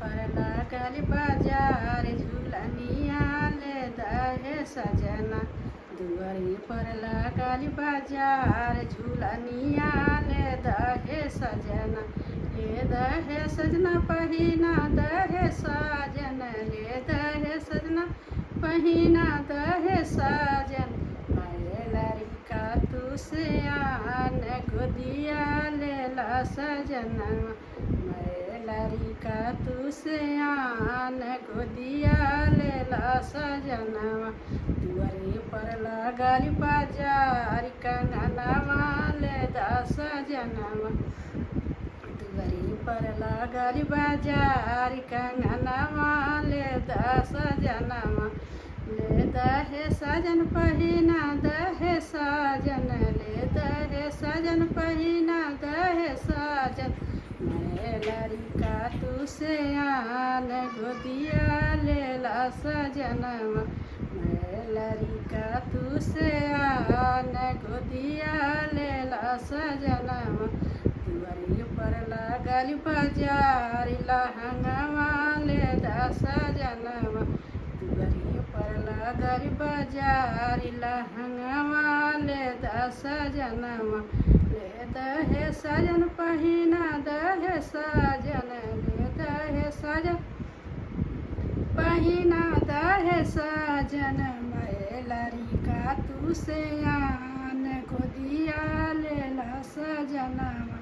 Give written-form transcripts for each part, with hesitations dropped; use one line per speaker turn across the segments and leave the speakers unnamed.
पर लागल बाजार झूलनिया ले दहे सजना। दुआरी पर लागल बाजार झूलनिया ले दहे सजना। ले दहे सजना पहिना दहे साजन। ले दहे सजना पहिना दहे साजन। मारे लड़का तू से आन गोदिया लेला सजना। मारे लड़का तू से आन गोदिया लेला सजनवा। दुआरी पर लागल बाजार कंगनवा ले दा सजनवा। दुआरी पर लागल बाजार कंगनवा ले दा सजनवा। ले दहे सजन पहिना दहे साजन। ले दहे सजन पहिना दहे साजन। मैं लड़का तू से आन गोदिया लेला सजनवा। मैं लड़का तू से आन गोदिया लेला सजनवा। दुआरी पर लागल बाजार लहंगवा ले दा सजनवा। दुआरी पर लागल बाजार लहंगवा ले दा सजनवा। ले दहे सजन पहिना दहे साजन। ले दहे सजन पहिना दहे साजन। मैं लड़का तू से आन गोदिया लेला सजनवा।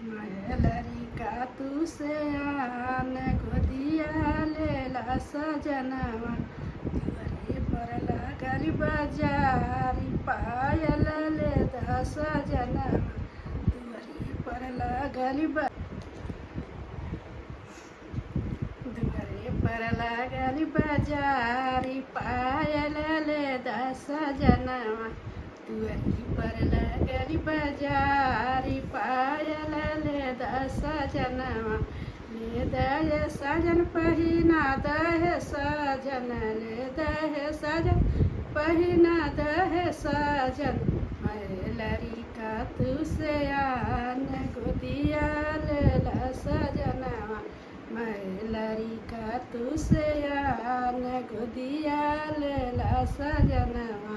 मैं लड़का तू से आन गोदिया लेला सजनवा। दुआरी पर लागल बाजार पायल ले दा सजनवा। दुआरी पर लागल दुआरी पर लागल बाजार पायल ले दा सजनवा। दुआरी पर लागल बाजार पायल ले दा सजनवा। ले दहे सजन पहिना दहे साजन। ले दहे सजन पहिना दहे साजन। मैं लड़का तू से आन गोदिया लेला सजनवा। मैं लड़का तू से आन गोदिया लेला सजनवा।